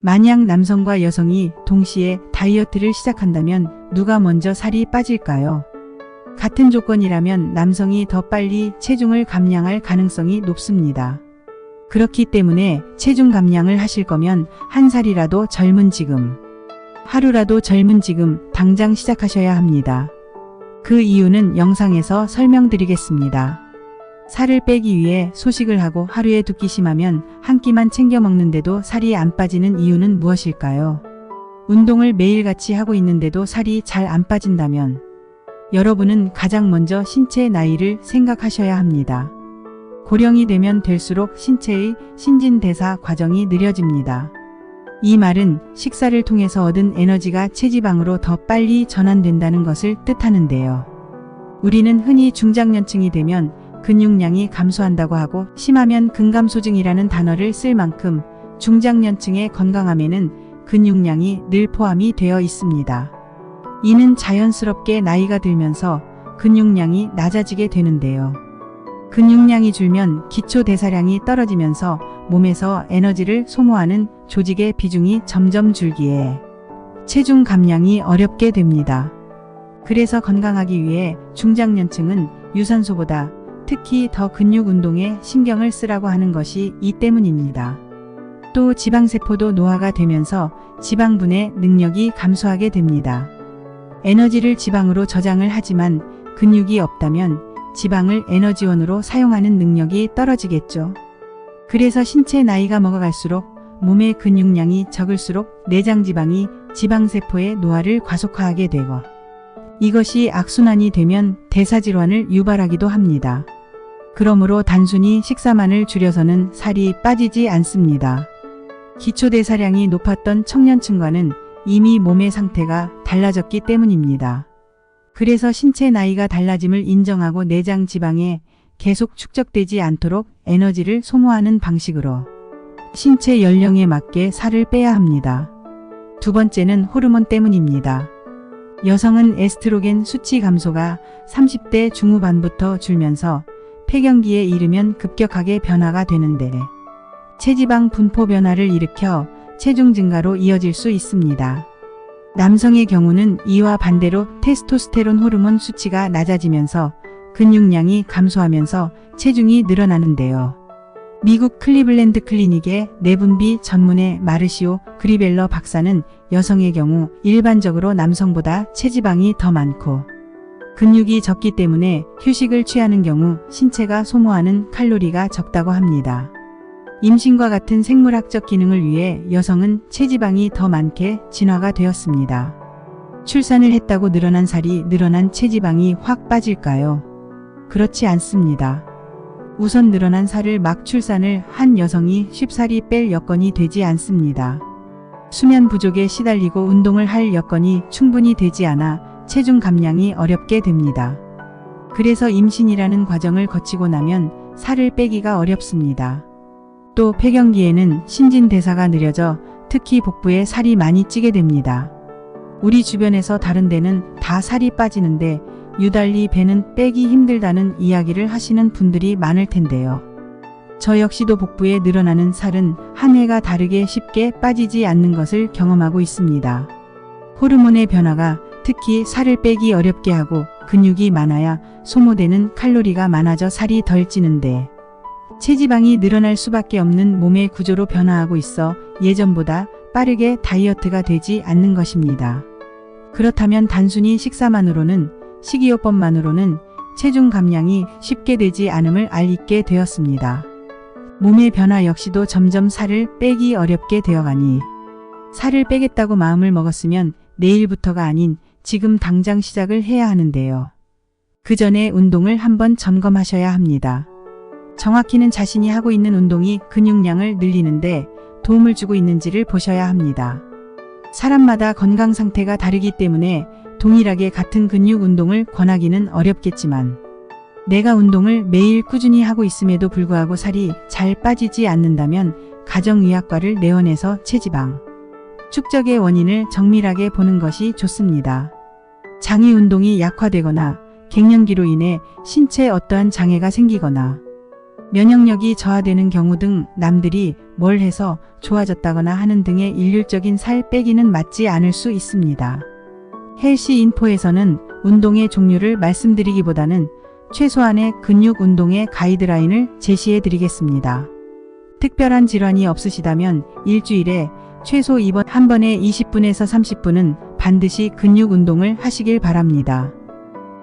만약 남성과 여성이 동시에 다이어트를 시작한다면 누가 먼저 살이 빠질까요? 같은 조건이라면 남성이 더 빨리 체중을 감량할 가능성이 높습니다. 그렇기 때문에 체중 감량을 하실 거면 한 살이라도 젊은 지금, 하루라도 젊은 지금 당장 시작하셔야 합니다. 그 이유는 영상에서 설명드리겠습니다. 살을 빼기 위해 소식을 하고 하루에 2끼 심하면 한 끼만 챙겨 먹는데도 살이 안 빠지는 이유는 무엇일까요? 운동을 매일같이 하고 있는데도 살이 잘 안 빠진다면 여러분은 가장 먼저 신체의 나이를 생각하셔야 합니다. 고령이 되면 될수록 신체의 신진대사 과정이 느려집니다. 이 말은 식사를 통해서 얻은 에너지가 체지방으로 더 빨리 전환된다는 것을 뜻하는데요. 우리는 흔히 중장년층이 되면 근육량이 감소한다고 하고 심하면 근감소증이라는 단어를 쓸 만큼 중장년층의 건강함에는 근육량이 늘 포함이 되어 있습니다. 이는 자연스럽게 나이가 들면서 근육량이 낮아지게 되는데요. 근육량이 줄면 기초대사량이 떨어지면서 몸에서 에너지를 소모하는 조직의 비중이 점점 줄기에 체중 감량이 어렵게 됩니다. 그래서 건강하기 위해 중장년층은 유산소보다 특히 더 근육 운동에 신경을 쓰라고 하는 것이 이 때문입니다. 또 지방세포도 노화가 되면서 지방분해 능력이 감소하게 됩니다. 에너지를 지방으로 저장을 하지만 근육이 없다면 지방을 에너지원으로 사용하는 능력이 떨어지겠죠. 그래서 신체 나이가 먹어갈수록 몸의 근육량이 적을수록 내장지방이 지방세포의 노화를 과속화하게 되고 이것이 악순환이 되면 대사질환을 유발하기도 합니다. 그러므로 단순히 식사만을 줄여서는 살이 빠지지 않습니다. 기초대사량이 높았던 청년층과는 이미 몸의 상태가 달라졌기 때문입니다. 그래서 신체 나이가 달라짐을 인정하고 내장 지방에 계속 축적되지 않도록 에너지를 소모하는 방식으로 신체 연령에 맞게 살을 빼야 합니다. 두 번째는 호르몬 때문입니다. 여성은 에스트로겐 수치 감소가 30대 중후반부터 줄면서 폐경기에 이르면 급격하게 변화가 되는데 체지방 분포 변화를 일으켜 체중 증가로 이어질 수 있습니다. 남성의 경우는 이와 반대로 테스토스테론 호르몬 수치가 낮아지면서 근육량이 감소하면서 체중이 늘어나는데요. 미국 클리블랜드 클리닉의 내분비 전문의 마르시오 그리벨러 박사는 여성의 경우 일반적으로 남성보다 체지방이 더 많고 근육이 적기 때문에 휴식을 취하는 경우 신체가 소모하는 칼로리가 적다고 합니다. 임신과 같은 생물학적 기능을 위해 여성은 체지방이 더 많게 진화가 되었습니다. 출산을 했다고 늘어난 살이 늘어난 체지방이 확 빠질까요? 그렇지 않습니다. 우선 늘어난 살을 막 출산을 한 여성이 쉽사리 뺄 여건이 되지 않습니다. 수면 부족에 시달리고 운동을 할 여건이 충분히 되지 않아 체중 감량이 어렵게 됩니다. 그래서 임신이라는 과정을 거치고 나면 살을 빼기가 어렵습니다. 또 폐경기에는 신진대사가 느려져 특히 복부에 살이 많이 찌게 됩니다. 우리 주변에서 다른 데는 다 살이 빠지는데 유달리 배는 빼기 힘들다는 이야기를 하시는 분들이 많을 텐데요. 저 역시도 복부에 늘어나는 살은 한 해가 다르게 쉽게 빠지지 않는 것을 경험하고 있습니다. 호르몬의 변화가 특히 살을 빼기 어렵게 하고 근육이 많아야 소모되는 칼로리가 많아져 살이 덜 찌는데 체지방이 늘어날 수밖에 없는 몸의 구조로 변화하고 있어 예전보다 빠르게 다이어트가 되지 않는 것입니다. 그렇다면 단순히 식사만으로는 식이요법만으로는 체중 감량이 쉽게 되지 않음을 알게 되었습니다. 몸의 변화 역시도 점점 살을 빼기 어렵게 되어가니 살을 빼겠다고 마음을 먹었으면 내일부터가 아닌 지금 당장 시작을 해야 하는데요. 그 전에 운동을 한번 점검하셔야 합니다. 정확히는 자신이 하고 있는 운동이 근육량을 늘리는데 도움을 주고 있는지를 보셔야 합니다. 사람마다 건강 상태가 다르기 때문에 동일하게 같은 근육 운동을 권하기는 어렵겠지만 내가 운동을 매일 꾸준히 하고 있음에도 불구하고 살이 잘 빠지지 않는다면 가정의학과를 내원해서 체지방 축적의 원인을 정밀하게 보는 것이 좋습니다. 장의 운동이 약화되거나 갱년기로 인해 신체에 어떠한 장애가 생기거나 면역력이 저하되는 경우 등 남들이 뭘 해서 좋아졌다거나 하는 등의 일률적인 살 빼기는 맞지 않을 수 있습니다. 헬시인포에서는 운동의 종류를 말씀드리기보다는 최소한의 근육 운동의 가이드라인을 제시해 드리겠습니다. 특별한 질환이 없으시다면 일주일에 최소 한 번에 20분에서 30분은 반드시 근육 운동을 하시길 바랍니다.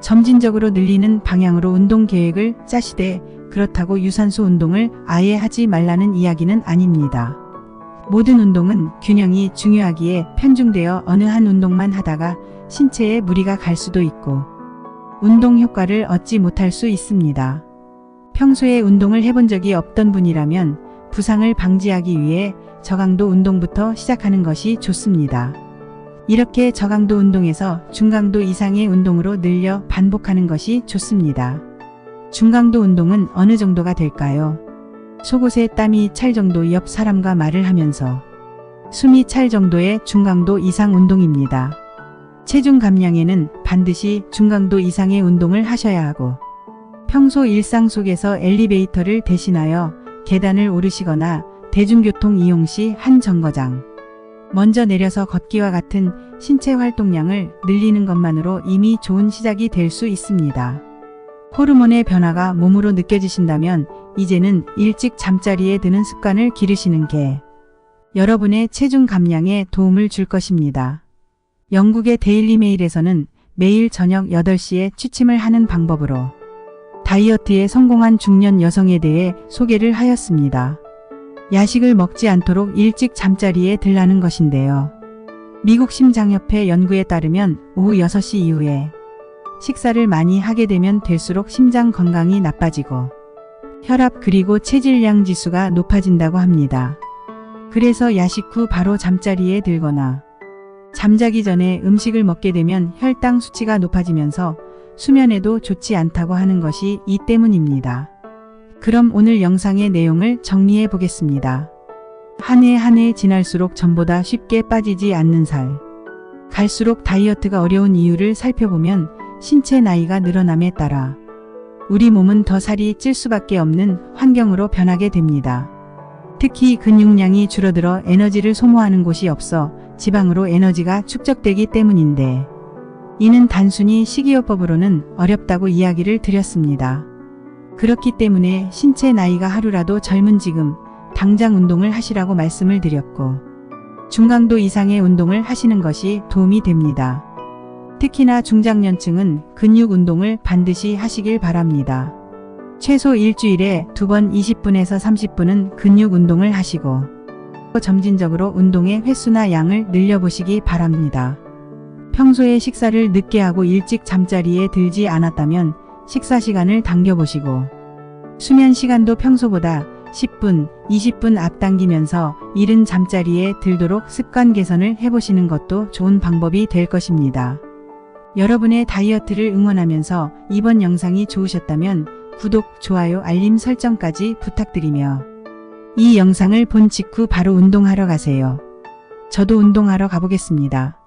점진적으로 늘리는 방향으로 운동 계획을 짜시되 그렇다고 유산소 운동을 아예 하지 말라는 이야기는 아닙니다. 모든 운동은 균형이 중요하기에 편중되어 어느 한 운동만 하다가 신체에 무리가 갈 수도 있고 운동 효과를 얻지 못할 수 있습니다. 평소에 운동을 해본 적이 없던 분이라면 부상을 방지하기 위해 저강도 운동부터 시작하는 것이 좋습니다. 이렇게 저강도 운동에서 중강도 이상의 운동으로 늘려 반복하는 것이 좋습니다. 중강도 운동은 어느 정도가 될까요? 속옷에 땀이 찰 정도 옆 사람과 말을 하면서 숨이 찰 정도의 중강도 이상 운동입니다. 체중 감량에는 반드시 중강도 이상의 운동을 하셔야 하고 평소 일상 속에서 엘리베이터를 대신하여 계단을 오르시거나 대중교통 이용 시 한 정거장 먼저 내려서 걷기와 같은 신체 활동량을 늘리는 것만으로 이미 좋은 시작이 될 수 있습니다. 호르몬의 변화가 몸으로 느껴지신다면 이제는 일찍 잠자리에 드는 습관을 기르시는 게 여러분의 체중 감량에 도움을 줄 것입니다. 영국의 데일리 메일에서는 매일 저녁 8시에 취침을 하는 방법으로 다이어트에 성공한 중년 여성에 대해 소개를 하였습니다. 야식을 먹지 않도록 일찍 잠자리에 들라는 것인데요. 미국 심장협회 연구에 따르면 오후 6시 이후에 식사를 많이 하게 되면 될수록 심장 건강이 나빠지고 혈압 그리고 체질량 지수가 높아진다고 합니다. 그래서 야식 후 바로 잠자리에 들거나 잠자기 전에 음식을 먹게 되면 혈당 수치가 높아지면서 수면에도 좋지 않다고 하는 것이 이 때문입니다. 그럼 오늘 영상의 내용을 정리해 보겠습니다. 한 해 한 해 지날수록 전보다 쉽게 빠지지 않는 살. 갈수록 다이어트가 어려운 이유를 살펴보면 신체 나이가 늘어남에 따라 우리 몸은 더 살이 찔 수밖에 없는 환경으로 변하게 됩니다. 특히 근육량이 줄어들어 에너지를 소모하는 곳이 없어 지방으로 에너지가 축적되기 때문인데 이는 단순히 식이요법으로는 어렵다고 이야기를 드렸습니다. 그렇기 때문에 신체 나이가 하루라도 젊은 지금 당장 운동을 하시라고 말씀을 드렸고 중강도 이상의 운동을 하시는 것이 도움이 됩니다. 특히나 중장년층은 근육 운동을 반드시 하시길 바랍니다. 최소 일주일에 2번 20분에서 30분은 근육 운동을 하시고 점진적으로 운동의 횟수나 양을 늘려보시기 바랍니다. 평소에 식사를 늦게 하고 일찍 잠자리에 들지 않았다면 식사 시간을 당겨보시고 수면 시간도 평소보다 10분, 20분 앞당기면서 이른 잠자리에 들도록 습관 개선을 해보시는 것도 좋은 방법이 될 것입니다. 여러분의 다이어트를 응원하면서 이번 영상이 좋으셨다면 구독, 좋아요, 알림 설정까지 부탁드리며 이 영상을 본 직후 바로 운동하러 가세요. 저도 운동하러 가보겠습니다.